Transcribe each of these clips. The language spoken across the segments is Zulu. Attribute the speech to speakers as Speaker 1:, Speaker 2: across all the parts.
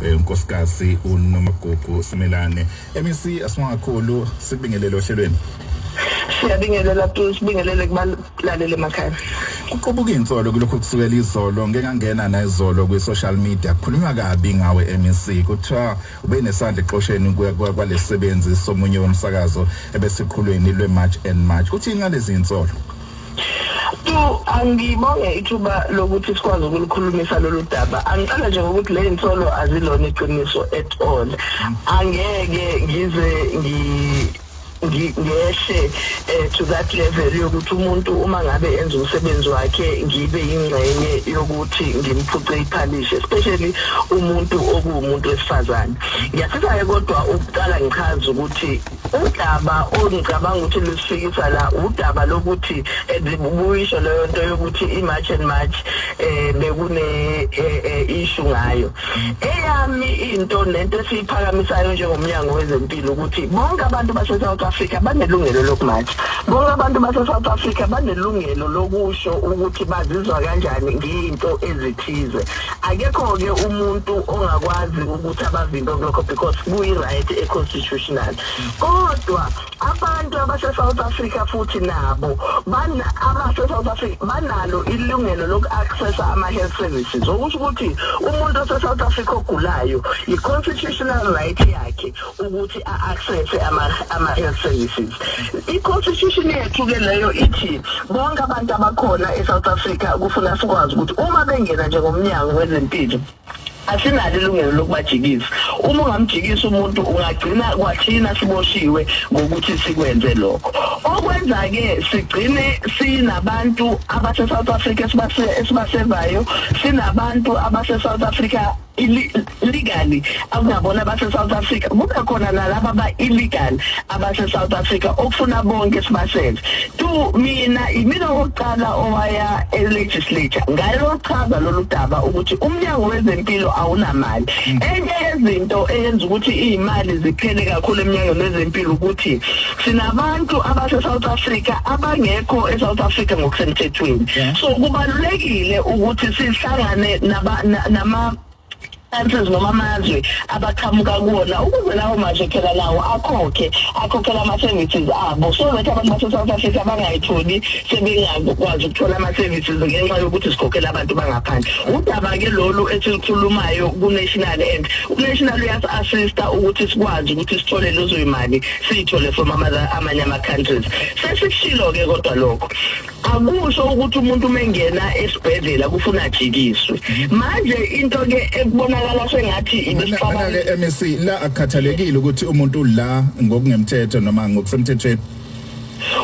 Speaker 1: unkosikazi uNomagugu Simelane. MEC asibonga kakhulu sikubingelele ohlelweni.
Speaker 2: Siyabingelela tu sibingelele kubalaleli emakhaya.
Speaker 1: Kuqubuka insolo kulokho kusukela izolo ngeke ngangena na izolo kwi social media kukhulunywa kabi ngawe MEC kuthiwa ube nesandla exosheni kwalesebenzi somunye womsakazo ebesikhulweni lweMarch and March uthi ngalezi insolo.
Speaker 2: Angibonge ithuba lokuthi sikwazi ukulikhulumisa lolu daba. Angiqala nje ukuthi le insolo azilona iqiniso at all. Angeke ngize ngiyehle to that level yokuthi umuntu uma ngabe enza umsebenzi wakhe ngibe ingxenye yokuthi ngimphuce iphalishe, especially umuntu okuwumuntu wesifazane. Ngiyafisa kodwa ukuqala ngichaza ukuthi udaba ongicabanga ukuthi lusifikisa la udaba lokuthi ezibuyisho leyo nto yokuthi iMarch and March bekune issue ngayo. Eyami into lento esiphakamisayo njengomnyango wezempilo ukuthi bonke abantu base-South Africa banelungelo lokumatch. Bonke abantu base-South Africa banelungelo lokusho ukuthi bazizwa kanjani nginto ezithize. Akekho ke umuntu ongakwazi ukuthi abavimbe lokho because kuyi-right e-constitutional. Kodwa abantu abase-South Africa futhi nabo abase-South Africa banalo ilungelo loku-accessa ama-health services. Okusho ukuthi umuntu ose-South Africa ogulayo i-constitutional right yakhe ukuthi a-accesse ama-health services. I-constitution yethu ke leyo ithi bonke abantu abakhona e-South Africa kufuna sikwazi ukuthi uma bengena njengomnyango wezempilo asinalo ilungelo lokubajikisa. Uma ungamjikisa umuntu ungagcina kwathina siboshiwe ngokuthi sikwenze lokho. Okwenza ke sigcine sinabantu abase-South Africa esibasevayo, sinabantu abase-South Africa illegally akungabona abase-South Africa, kube khona nalabo aba-illegal abase-South Africa okufuna bonke sibaseve. Mina okokuqala owaya e-legislature ngalo chaza lolu daba ukuthi umnyango wezempilo awunamali. Enye yezinto eyenza ukuthi iy'mali ziphele kakhulu emnyangweni wezempilo ukuthi sinabantu abase-South Africa abangekho e-South Africa ngokusemthethweni. So kubalulekile ukuthi sihlangane countries noma amazwe abaqhamuka kuwona ukuze lawo mazwe phela lawo akhokhela ama-services abo, so that abantu base-South Africa bangayitholi sebengakwazi ukuthola ama-services ngenxa yokuthi sikhokhela abantu bangaphandle. Udaba-ke lolu esilukhulumayo ku-national end, u-national uyasi-assista ukuthi sikwazi ukuthi sithole lezo imali siyithole from amanye ama-countries. Sesikushilo-ke kodwa lokho akusho ukuthi umuntu mengena esibhedlela kufuna ajikiswe. Manje into-ke ekubonakala sengathi
Speaker 1: ibesifana MEC la akukhathalekile ukuthi umuntu la ngokungemthetho noma ngokusemthethweni.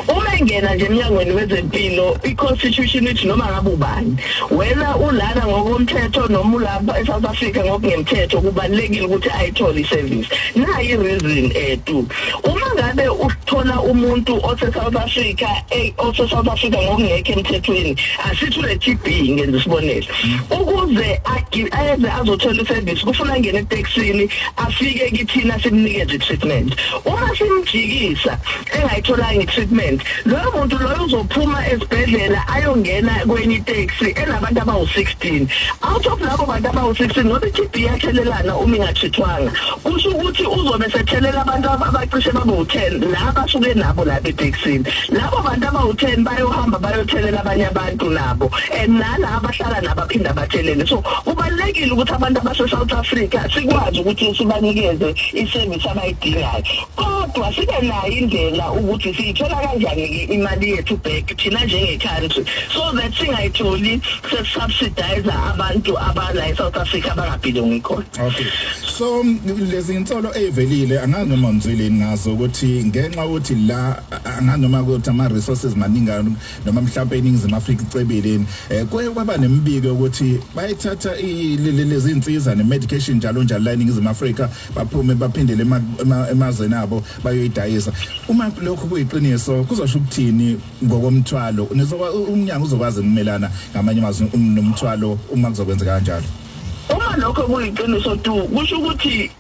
Speaker 2: Uma engena nje emnyangweni wezempilo i-constitution ithi noma ngabe ubani wena ulana ngokomthetho noma ulapha eSouth Africa ngokungemthetho kubalekile ukuthi ayithole iservice. Nayi reason tu uma ngabe uthola umuntu ose-South Africa ngokungekho emthethweni asithi le-TB ngenza isibonelo ukuze ayeze azothola iservice kufuna ngene etekisini afike kithina simnikeze treatment. Uma simjikisa engayitholanga treatment loyo muntu loyo uzophuma esibhedlela ayongena kwenye taxi enabantu abawu-16. Out of labo bantu abawu-16 ngoba i-TB yathelelana uma ingathithwanga kusho ukuthi uzobe sethelela abantu abacishe babu-10 laba asuke nabo lapha etekisini. Labo bantu abawu-10 bayohamba bayothelela abanye abantu nabo and nala abahlala nabo aphinda bathelele. So kubalulekile ukuthi abantu abase-South Africa sikwazi ukuthi sibanikeze iservice abayidingayo, kodwa sibe nayo indlela ukuthi siyithola kanjani imali yethu back thina njenge-country so that singayitholi sesubsidize abantu abala e-South Africa abangabhilongi khona.
Speaker 1: Okay, so lezi insolo evelile anganoma umzwileni ngazo ukuthi ngenxa ukuthi la anganoma ukuthi ama-resources maningi noma mhlawumbe iningizimu Afrika icebeleni kuye kwaba nemibiko ukuthi bayithatha lezi insiza ne-medication njalo la iningizimu Afrika baphume baphindele emazweni abo bayoyidayisa. Uma lokho kuyiqiniso kuzosho ukuthini ngokomthwalo umnyango uzokwazi ukumelana ngamanye amazwi nomthwalo uma kuzokwenzeka kanjalo?
Speaker 2: Uma lokho kuyiqiniso kusho ukuthi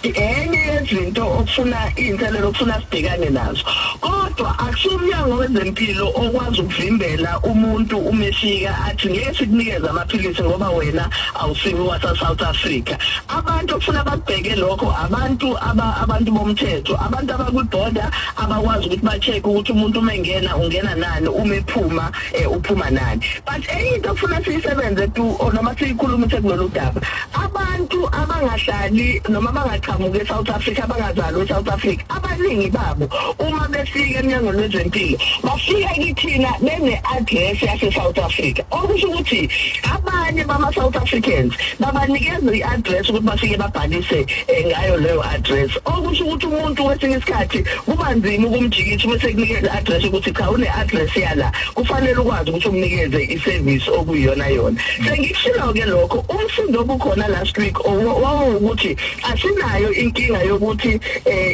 Speaker 2: enye yezinto okufuna iy'nselelo okufuna sibhekane nazo, kodwa kodwa akusumnyango wezempilo okwazi ukuvimbela umuntu umefika athi ngeke sikunikeze amaphilisi ngoba wena awusiwe wasa South Africa. Abantu ufuna babheke lokho abantu bomthetho, abantu abakwiborder abakwazi ukuthi ba-check ukuthi umuntu uma engena ungena nani, uma ephuma uphuma nani. But into ufuna siyisebenze noma siyikhulumise kulolu daba, abantu abangahlali noma bangaqhamuke eSouth Africa, abangazalwa eSouth Africa, abaningi babo uma befika eMnyango Wezempilo bafika kithina bene-address yase-South Africa, okusho ukuthi abanye bama-South Africans babanikeza i-address ukuthi bafike babhalise ngayo leyo address, okusho ukuthi umuntu kwesinye isikhathi kuba nzima ukumjikisa bese kunikeza i-address ukuthi cha une-address yala, kufanele ukwazi ukuthi umnikeze i-service okuyiyona yona. Sengikushilo-ke lokho umsindo obukhona last week wawukuthi asinayo inkinga yokuthi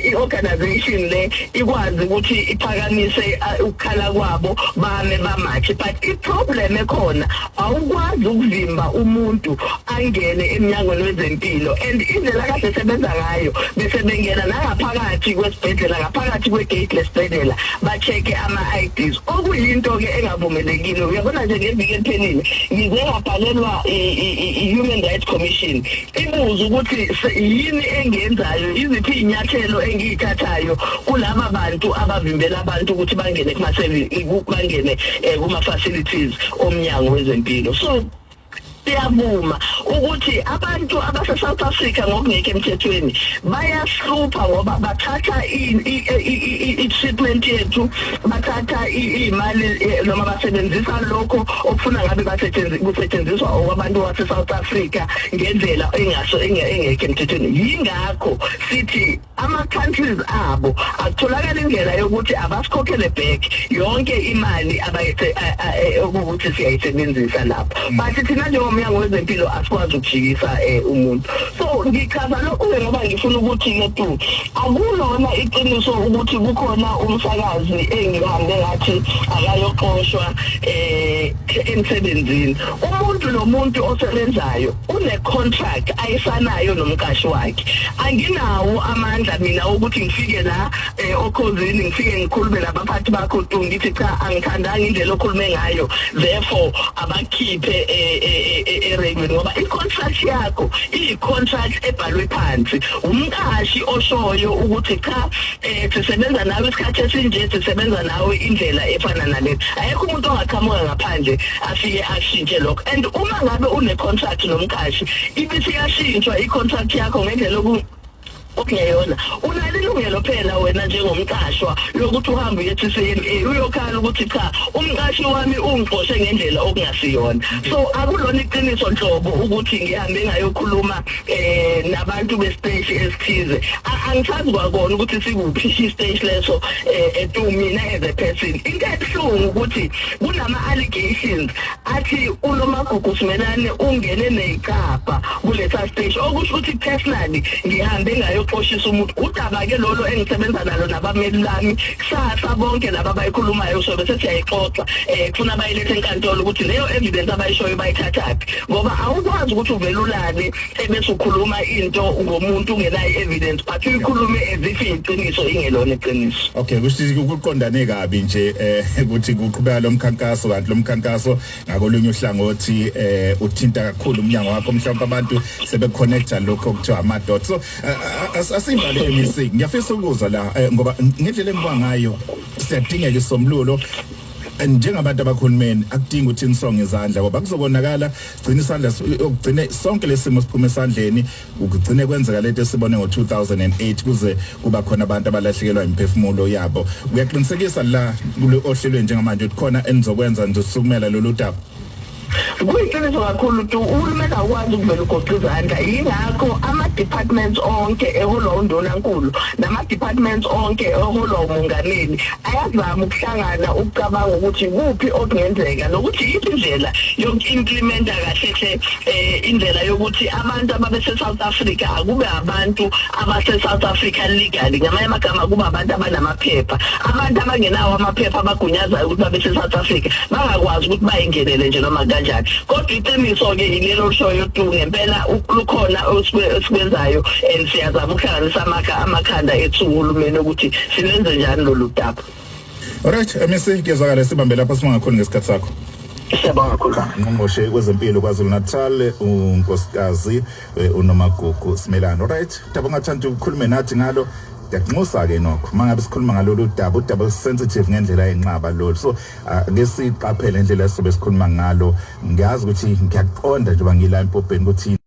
Speaker 2: i-organization le ikwazi ukuthi iphakamise ukukhala kwabo bame bamathi, but i-problem ekhona awukwazi ukuvimba umuntu angene eMnyangweni Wezempilo, and indlela kahle sebenza ngayo bese bengena nangaphakathi kwesibhedlela, ngaphakathi kwegate lesibhedlela ba-check ama-IDs, okuyinto-ke engavumelekile. Uyabona nje ngeviki eliphelile ngize ngabhalelwa i-Human Rights Commission ibuza ukuthi yini engenzayo, iziphi iy'nyathelo engiyithathayo kulaba bantu abavimbela abantu ukuthi bangene bangene kuma-facilities omnyango wezempilo. So siyavuma ukuthi abantu abase-South Africa ngokungekho emthethweni bayahlupha ngoba bathatha i-treatment yethu, bathatha iy'mali noma basebenzisa lokho okufuna ngabe kusetshenziswa okwabantu base-South Africa ngendlela engekho emthethweni. Yingakho sithi ama-countries abo akutholakala indlela yokuthi abasikhokhele back yonke imali ukuthi siyayisebenzisa lapho, but thina njengomnyango wezempilo asikwazi ukujikisa umuntu. So ngichaza lokhu ngoba ngifuna ukuthi-ke tu akulona iqiniso ukuthi kukhona umsakazi engihambe ngathi akayoxoshwa emsebenzini. Umuntu nomuntu osebenzayo une-contract ayisanayo nomqashi wakhe. Anginawo amandla mina ukuthi ngifike la okhozini ngifike ngikhulume nabaphathi bakho tu ngithi cha angithandanga indlela okhulume ngayo, therefore abakhiphe eregweni, ngoba i-contract yakho iyi-contract ebhalwe phansi umqashi oshoyo ukuthi cha sisebenza nawe isikhathi esinje, sisebenza nawe indlela efana nale. Ayekho umuntu ongaqhamuka ngaphandle afike ashintshe lokho, and uma ngabe une-contract nomqashi ibisi yashintshwa i-contract yakho ngendlela okungeyona, unalo ilungelo phela wena njengomqashwa lokuthi uhambe uyethi CMA uyokhala ukuthi cha umqashi wami ungixoshe ngendlela okungasiyona. So akulona iqiniso nhlobo ukuthi ngihambe ngayokhuluma nabantu bestage esithize. Angithazi kwakona ukuthi sikuphi istage leso mina as a person. Into ebuhlungu ukuthi kunama-allegations athi uNomagugu Simelane ungene ney'kabha kulesa stage, okusho ukuthi personally ngihambe ngayoxoshisa umuntu. Udaba-ke lolo engisebenza nalo nabameli lami kusasa bonke laba abayikhulumayo sobe sesiyayixoxa kufuna bayilethe enkantolo ukuthi leyo evidence abayishoyo bayithathaphi, ngoba awukwazi ukuthi uvelulane ebese ukhuluma into ngomuntu ungenayo evidence but uyikhulume as if iqiniso ingelona iqiniso.
Speaker 1: Okay, kusho ukuqondane kabi nje ukuthi kuqhubeka lo mkhankaso, kanti lo mkhankaso ngakolunye uhlangothi uthinta kakhulu umnyango wakho, mhlawumbe abantu sebeconnecta lokho okuthiwa ama-dots. So asivale emisiki ngiyafisa ukuzwa la ngoba ngendlela engiba ngayo siyadingeka isombululo njengabantu abakhulumeni, akudingi ukuthi nisonge izandla ngoba kuzobonakala gcina isandla ukugcine sonke lesimo siphuma esandleni, ukugcine kwenzeka lento esibone ngo-2008 kuze kuba khona abantu abalahlekelwa imiphefumulo yabo. Uyaqinisekisa la kule ohlelweni njengamanje ukuthi khona enizokwenza nje usukumela lolu daba?
Speaker 2: Kuyiqiniso kakhulu ukuthi uhulumeni awukwazi ukuvela ugoqa izandla. Yingakho ama-departments onke eholwa undonankulu nama-departments onke eholwa umongameli ayazama ukuhlangana ukucabanga ukuthi kuphi okungenzeka nokuthi yiphi indlela yoku-implementa kahle indlela yokuthi abantu ababese-South Africa akube abantu abase-South Africa legally, ngamanye amagama kuba abantu abanamaphepha. Abantu abangenawo amaphepha abagunyazayo ukuthi babese-South Africa bangakwazi ukuthi bayingenele nje noma kanjani. Kodwa iqiniso-ke yilelo shoyo tu ngempela lukhona esikwenzayo and siyazama ukuhlanganisa amakhanda ethu uhulumeni ukuthi silenze njani lolu daba.
Speaker 1: Alright, Mr. Kezakala sibambe lapha singakhona ngesikhathi sakho.
Speaker 2: Siyabonga kakhulu.
Speaker 1: Ngqongqoshe kwezempilo kwaZulu Natal unkosikazi uNomagugu Simelane. Alright, daba ngathanda ukukhuluma nathi ngalo. Ngiyaxoxa ke nokho mangabe sikhuluma ngalolu daba sensitive ngendlela enqaba lo. So ngesiqaphele indlela esobe sikhuluma ngalo. Ngiyazi ukuthi ngiyaqonda njengoba ngila empopeni ukuthi